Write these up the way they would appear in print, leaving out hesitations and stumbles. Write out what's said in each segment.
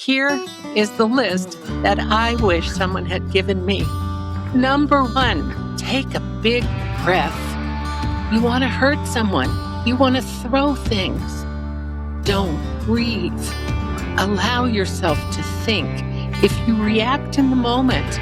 Here is the list that I wish someone had given me. Number 1, take a big breath. You want to hurt someone. You want to throw things. Don't breathe. Allow yourself to think. If you react in the moment,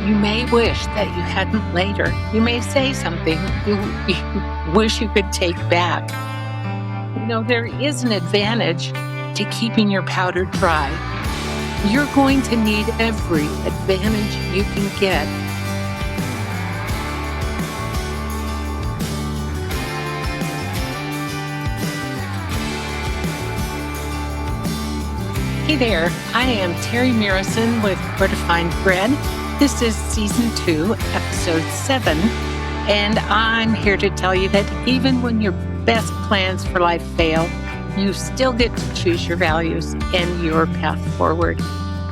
you may wish that you hadn't later. You may say something you wish you could take back. There is an advantage to keeping your powder dry. You're going to need every advantage you can get. Hey there, I am Teri Murrison with Where to Find Bread. This is Season 2, Episode 7, and I'm here to tell you that even when your best plans for life fail, you still get to choose your values and your path forward.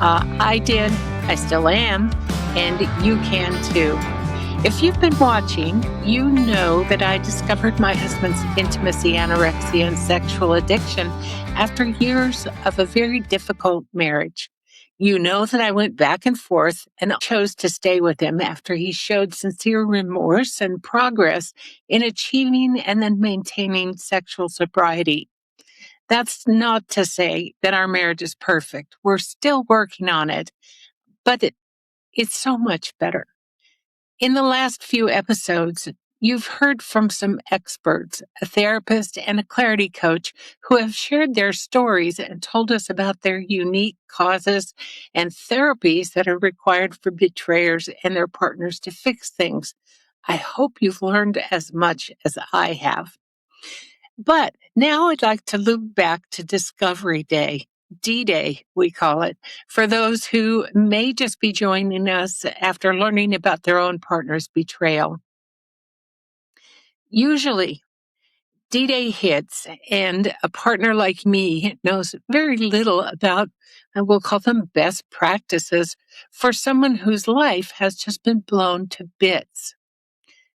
I did, I still am, and you can too. If you've been watching, you know that I discovered my husband's intimacy, anorexia, and sexual addiction after years of a very difficult marriage. You know that I went back and forth and chose to stay with him after he showed sincere remorse and progress in achieving and then maintaining sexual sobriety. That's not to say that our marriage is perfect. We're still working on it, but it's so much better. In the last few episodes, you've heard from some experts, a therapist and a clarity coach, who have shared their stories and told us about their unique causes and therapies that are required for betrayers and their partners to fix things. I hope you've learned as much as I have. But now I'd like to loop back to Discovery Day. D-Day, we call it, for those who may just be joining us after learning about their own partner's betrayal. Usually, D-Day hits, and a partner like me knows very little about, and we'll call them best practices, for someone whose life has just been blown to bits.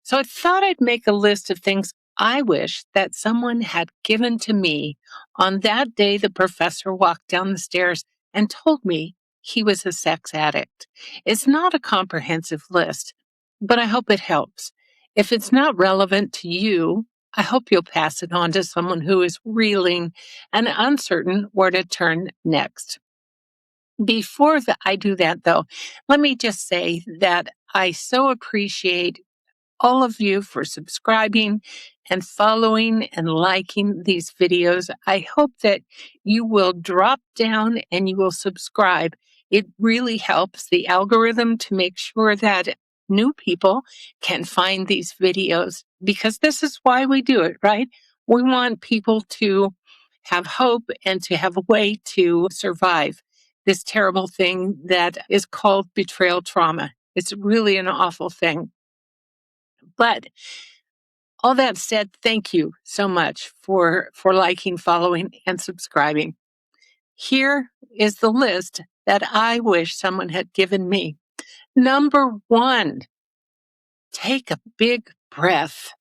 So I thought I'd make a list of things I wish that someone had given to me on that day the professor walked down the stairs and told me he was a sex addict. It's not a comprehensive list, but I hope it helps. If it's not relevant to you, I hope you'll pass it on to someone who is reeling and uncertain where to turn next. Before I do that, though, let me just say that I so appreciate all of you for subscribing and following and liking these videos. I hope that you will drop down and you will subscribe. It really helps the algorithm to make sure that new people can find these videos, because this is why we do it, right? We want people to have hope and to have a way to survive this terrible thing that is called betrayal trauma. It's really an awful thing. But all that said, thank you so much for liking, following, and subscribing. Here is the list that I wish someone had given me. Number 1, take a big breath.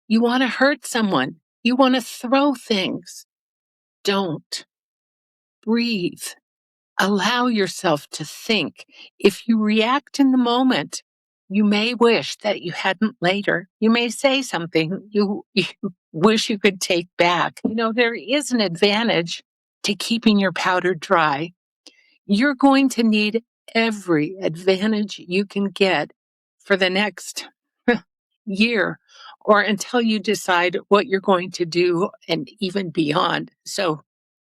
You want to hurt someone. You want to throw things. Don't. Breathe. Allow yourself to think. If you react in the moment, you may wish that you hadn't later. You may say something you wish you could take back. There is an advantage to keeping your powder dry. You're going to need every advantage you can get for the next year, or until you decide what you're going to do and even beyond. So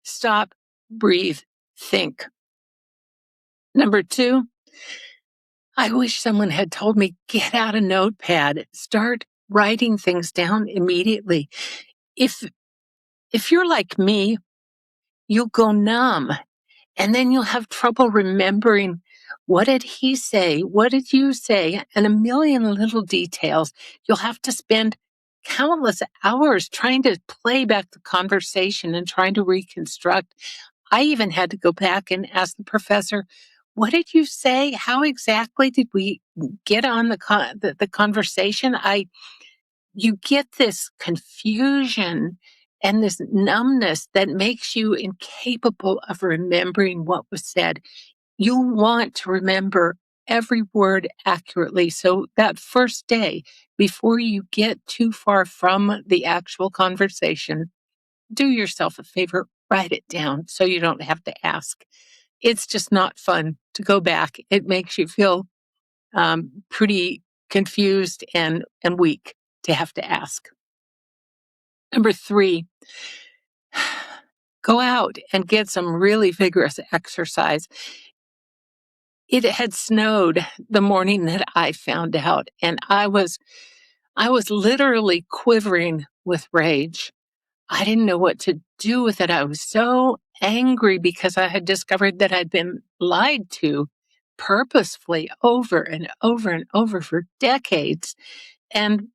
stop, breathe, think. Number 2, I wish someone had told me, get out a notepad, start writing things down immediately. If you're like me, you'll go numb, and then you'll have trouble remembering, what did he say? What did you say? And a million little details. You'll have to spend countless hours trying to play back the conversation and trying to reconstruct. I even had to go back and ask the professor, what did you say? How exactly did we get on the conversation? You get this confusion and this numbness that makes you incapable of remembering what was said. You want to remember every word accurately. So that first day, before you get too far from the actual conversation, do yourself a favor, write it down so you don't have to ask. It's just not fun to go back. It makes you feel pretty confused and weak to have to ask. Number 3, go out and get some really vigorous exercise. It had snowed the morning that I found out, and I was literally quivering with rage. I didn't know what to do with it. I was so angry because I had discovered that I'd been lied to purposefully over and over and over for decades. And,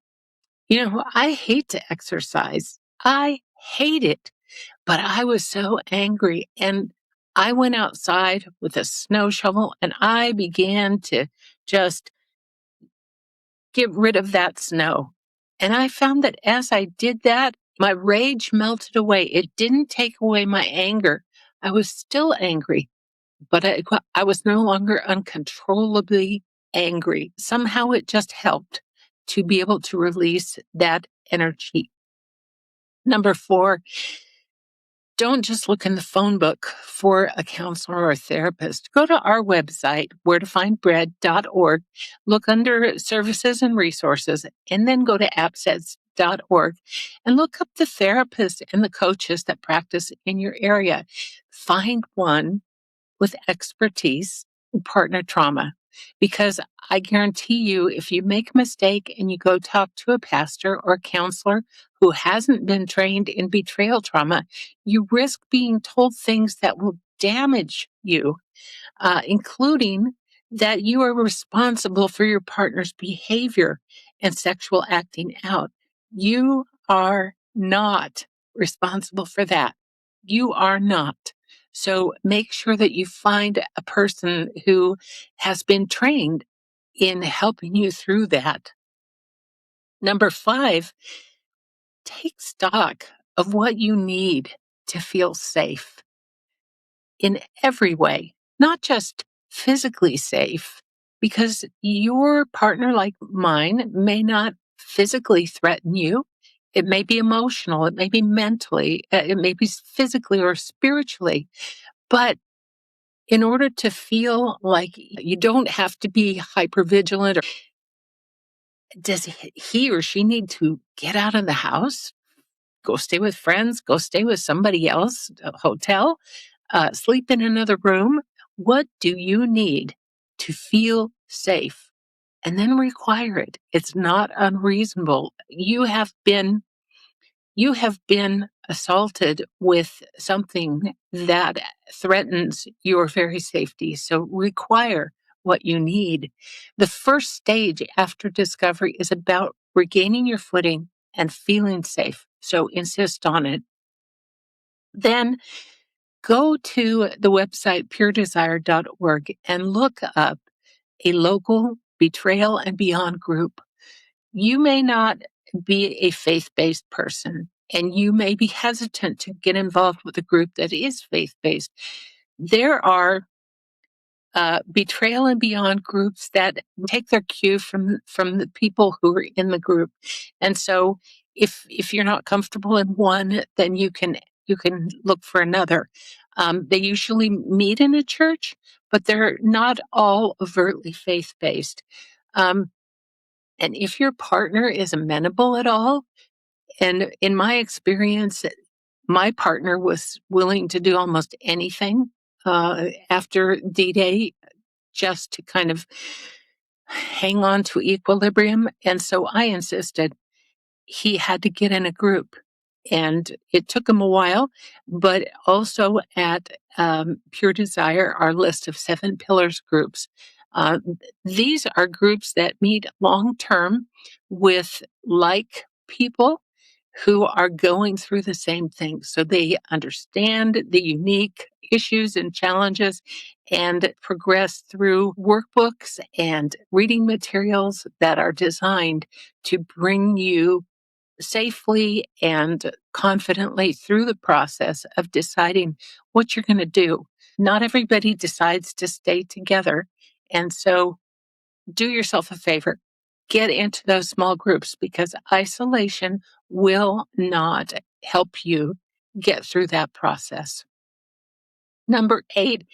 I hate to exercise. I hate it. But I was so angry. And I went outside with a snow shovel and I began to just get rid of that snow. And I found that as I did that, my rage melted away. It didn't take away my anger. I was still angry, but I was no longer uncontrollably angry. Somehow it just helped to be able to release that energy. Number 4, don't just look in the phone book for a counselor or a therapist. Go to our website, wheretofindbread.org, look under services and resources, and then go to APSATS.org and look up the therapists and the coaches that practice in your area. Find one with expertise in partner trauma. Because I guarantee you, if you make a mistake and you go talk to a pastor or a counselor who hasn't been trained in betrayal trauma, you risk being told things that will damage you, including that you are responsible for your partner's behavior and sexual acting out. You are not responsible for that. You are not. So make sure that you find a person who has been trained in helping you through that. Number 5, take stock of what you need to feel safe in every way, not just physically safe, because your partner, like mine, may not physically threaten you. It may be emotional, it may be mentally, it may be physically or spiritually. But in order to feel like you don't have to be hypervigilant, or does he or she need to get out of the house, go stay with friends, go stay with somebody else, a hotel, sleep in another room? What do you need to feel safe? And then require it. It's not unreasonable. You have been assaulted with something that threatens your very safety. So require what you need. The first stage after discovery is about regaining your footing and feeling safe. So insist on it. Then go to the website puredesire.org and look up a local betrayal and beyond group. You may not be a faith based person, and you may be hesitant to get involved with a group that is faith based. There are betrayal and beyond groups that take their cue from the people who are in the group. And so if you're not comfortable in one, then you can look for another. They usually meet in a church, but they're not all overtly faith based. Um, and if your partner is amenable at all, and in my experience, my partner was willing to do almost anything after D-Day just to kind of hang on to equilibrium. And so I insisted he had to get in a group. And it took him a while, but also at Pure Desire, our list of 7 pillars groups. Uh, these are groups that meet long term with like people who are going through the same thing. So they understand the unique issues and challenges and progress through workbooks and reading materials that are designed to bring you safely and confidently through the process of deciding what you're going to do. Not everybody decides to stay together. And so do yourself a favor. Get into those small groups because isolation will not help you get through that process. Number 8,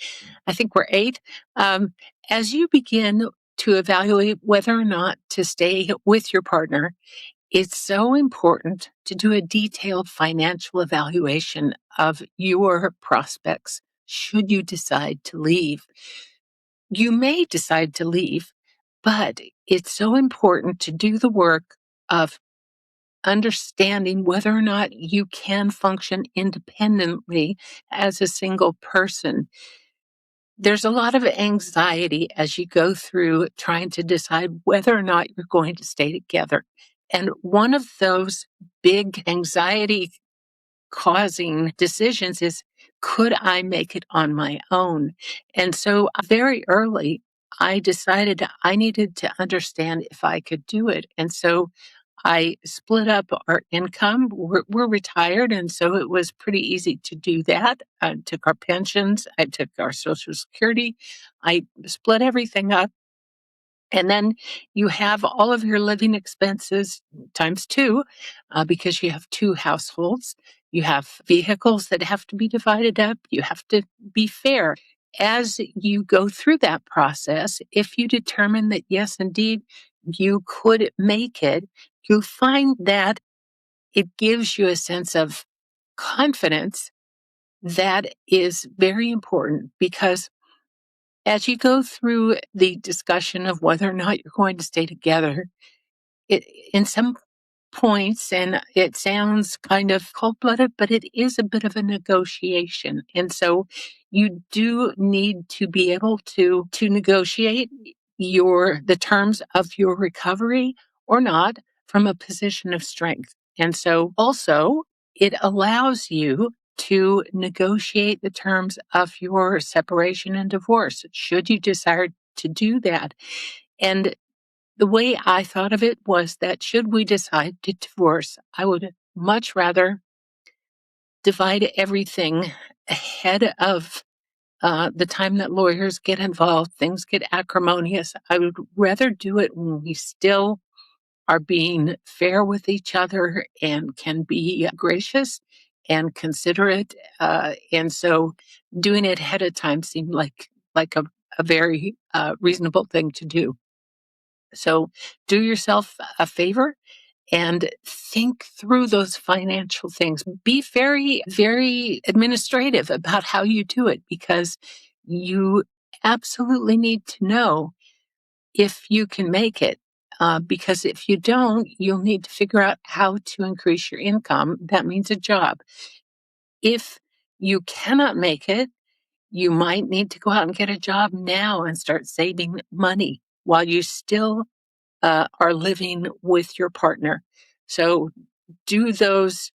I think we're 8. As you begin to evaluate whether or not to stay with your partner, it's so important to do a detailed financial evaluation of your prospects should you decide to leave. You may decide to leave, but it's so important to do the work of understanding whether or not you can function independently as a single person. There's a lot of anxiety as you go through trying to decide whether or not you're going to stay together. And one of those big anxiety causing decisions is, could I make it on my own? And so very early, I decided I needed to understand if I could do it. And so I split up our income. We're retired, and so it was pretty easy to do that. I took our pensions, I took our Social Security, I split everything up. And then you have all of your living expenses times two, because you have two households. You have vehicles that have to be divided up. You have to be fair. As you go through that process, if you determine that, yes, indeed, you could make it, you'll find that it gives you a sense of confidence that is very important because as you go through the discussion of whether or not you're going to stay together, it, in some points, and it sounds kind of cold-blooded, but it is a bit of a negotiation. And so you do need to be able to negotiate the terms of your recovery or not from a position of strength. And so also it allows you to negotiate the terms of your separation and divorce should you desire to do that. And the way I thought of it was that should we decide to divorce, I would much rather divide everything ahead of the time that lawyers get involved, things get acrimonious. I would rather do it when we still are being fair with each other and can be gracious and considerate. And so doing it ahead of time seemed like a very reasonable thing to do. So do yourself a favor and think through those financial things. Be very, very administrative about how you do it because you absolutely need to know if you can make it. Because if you don't, you'll need to figure out how to increase your income. That means a job. If you cannot make it, you might need to go out and get a job now and start saving money while you still are living with your partner. So do those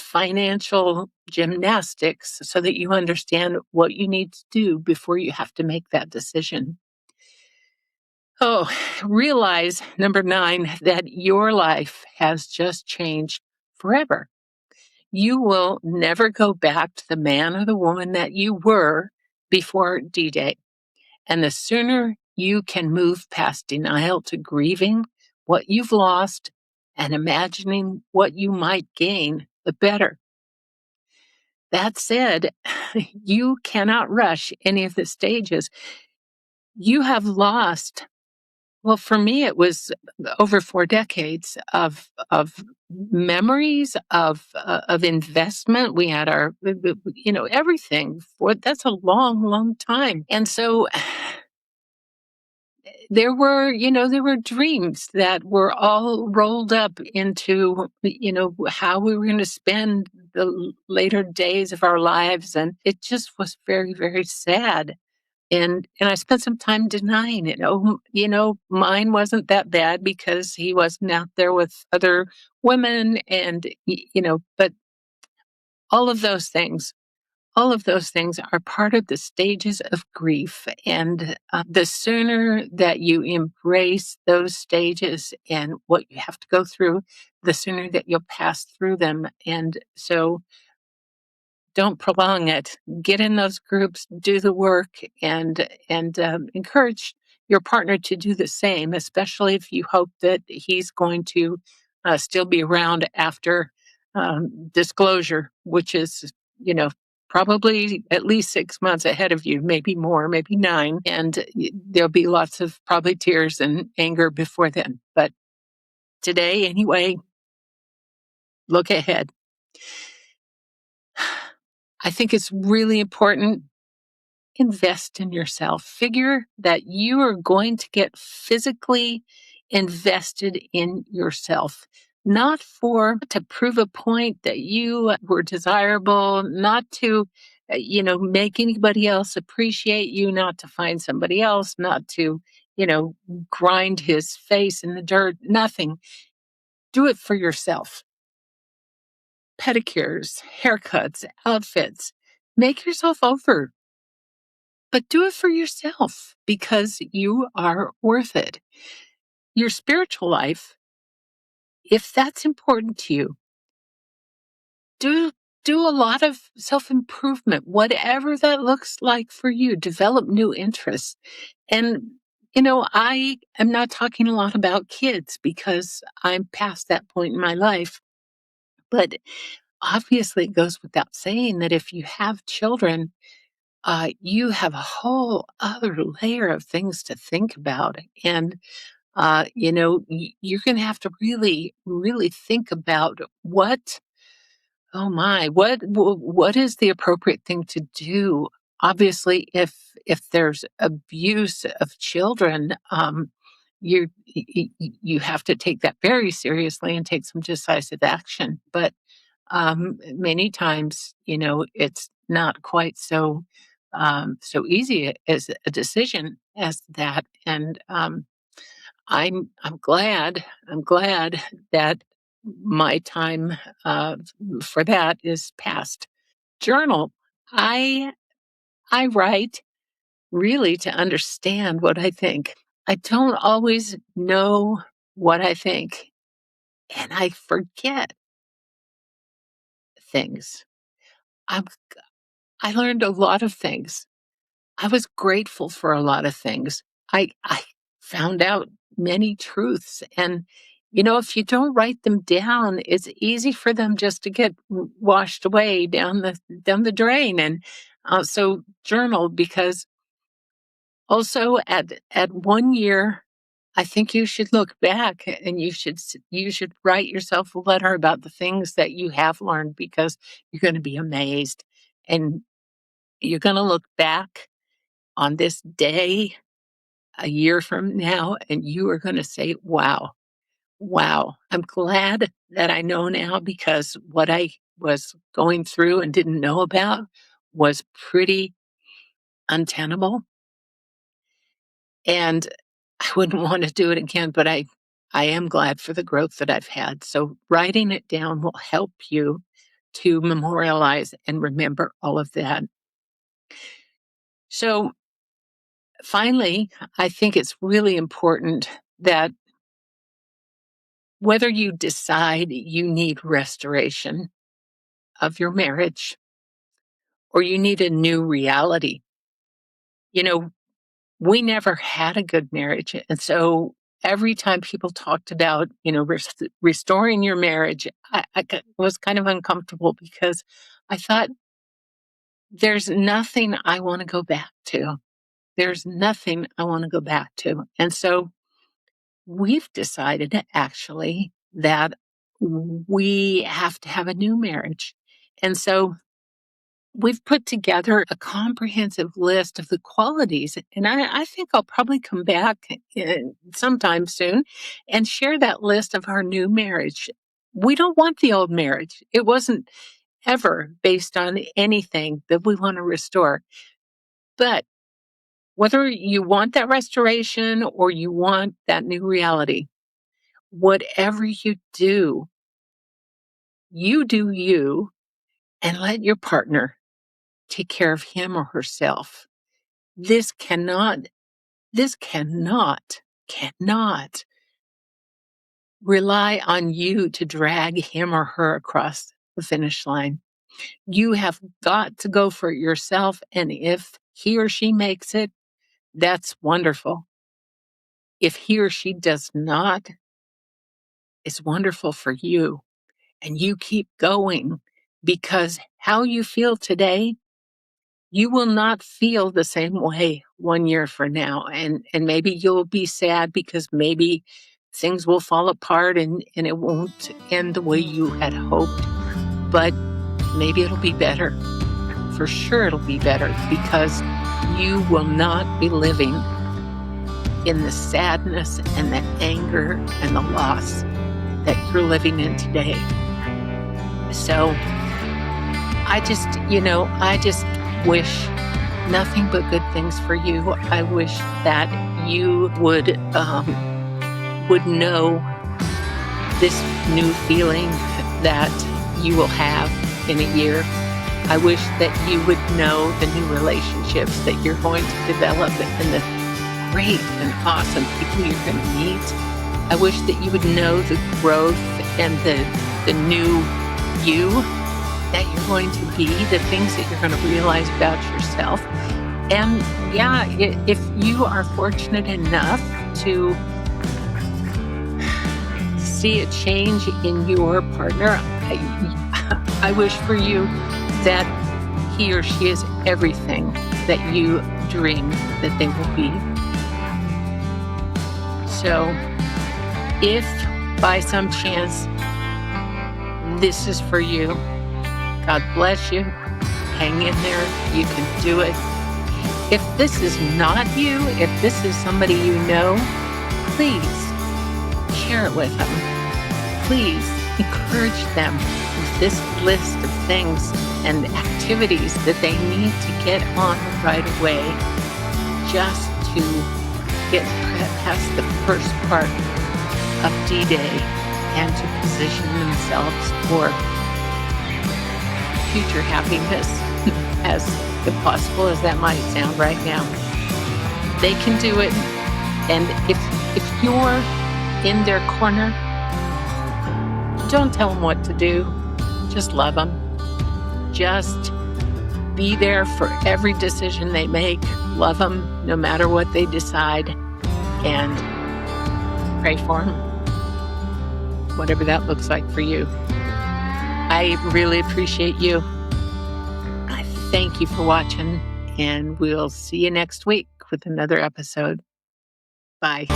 financial gymnastics so that you understand what you need to do before you have to make that decision. Oh, realize number 9 that your life has just changed forever. You will never go back to the man or the woman that you were before D-Day. And the sooner you can move past denial to grieving what you've lost and imagining what you might gain, the better. That said, you cannot rush any of the stages. You have lost, well, for me, it was over 4 decades of memories of investment. We had our, everything. That's a long, long time, and so there were dreams that were all rolled up into, how we were going to spend the later days of our lives. And it just was very, very sad. And I spent some time denying it. Oh, mine wasn't that bad because he wasn't out there with other women but all of those things all of those things are part of the stages of grief. And the sooner that you embrace those stages and what you have to go through, the sooner that you'll pass through them. And so don't prolong it. Get in those groups, do the work, and encourage your partner to do the same, especially if you hope that he's going to still be around after disclosure, which is, you know, probably at least 6 months ahead of you, maybe more, maybe nine, and there'll be lots of probably tears and anger before then. But today, anyway, look ahead. I think it's really important. Invest in yourself. Figure that you are going to get physically invested in yourself, not for to prove a point that you were desirable, not to, make anybody else appreciate you, not to find somebody else, not to, you know, grind his face in the dirt, nothing. Do it for yourself. Pedicures, haircuts, outfits. Make yourself over. But do it for yourself because you are worth it. Your spiritual life, if that's important to you, do do a lot of self-improvement, whatever that looks like for you. Develop new interests. And I am not talking a lot about kids because I'm past that point in my life. But obviously, it goes without saying that if you have children, you have a whole other layer of things to think about. And, you're going to have to really, really think about oh my, what is the appropriate thing to do? Obviously, if there's abuse of children, you have to take that very seriously and take some decisive action. But many times, it's not quite so easy as a decision as that. And I'm glad that my time uh, for that is past. Journal. I I write really to understand what I think. I don't always know what I think, and I forget things. I'm I learned a lot of things. I was grateful for a lot of things. I found out many truths, and if you don't write them down, it's easy for them just to get washed away down the drain. And so journal, because also at 1 year, I think you should look back and you should write yourself a letter about the things that you have learned, because you're going to be amazed, and you're going to look back on this day a year from now, and you are going to say, wow, wow, I'm glad that I know now, because what I was going through and didn't know about was pretty untenable. And I wouldn't want to do it again, but I am glad for the growth that I've had. So writing it down will help you to memorialize and remember all of that. So finally, I think it's really important that whether you decide you need restoration of your marriage or you need a new reality, you know, we never had a good marriage. And so every time people talked about, restoring your marriage, was kind of uncomfortable, because I thought, there's nothing I want to go back to. There's nothing I want to go back to. And so we've decided actually that we have to have a new marriage. And so we've put together a comprehensive list of the qualities. And I think I'll probably come back sometime soon and share that list of our new marriage. We don't want the old marriage. It wasn't ever based on anything that we want to restore. But whether you want that restoration or you want that new reality, whatever you do you, and let your partner take care of him or herself. This cannot rely on you to drag him or her across the finish line. You have got to go for it yourself. And if he or she makes it, that's wonderful. If he or she does not, it's wonderful for you. And you keep going, because how you feel today, you will not feel the same way 1 year from now. And maybe you'll be sad because maybe things will fall apart and it won't end the way you had hoped. But maybe it'll be better. For sure it'll be better, because you will not be living in the sadness and the anger and the loss that you're living in today. So I just wish nothing but good things for you. I wish that you would know this new feeling that you will have in a year. I wish that you would know the new relationships that you're going to develop and the great and awesome people you're going to meet. I wish that you would know the growth and the new you that you're going to be, the things that you're going to realize about yourself. And yeah, if you are fortunate enough to see a change in your partner, I wish for you that he or she is everything that you dream that they will be. So if by some chance this is for you, God bless you. Hang in there. You can do it. If this is not you, if this is somebody you know, please share it with them. Please encourage them with this list of things and activities that they need to get on right away, just to get past the first part of D-Day and to position themselves for future happiness, as impossible as that might sound right now. They can do it. And if you're in their corner, don't tell them what to do. Just love them. Just be there for every decision they make. Love them no matter what they decide. And pray for them, whatever that looks like for you. I really appreciate you. I thank you for watching, and we'll see you next week with another episode. Bye.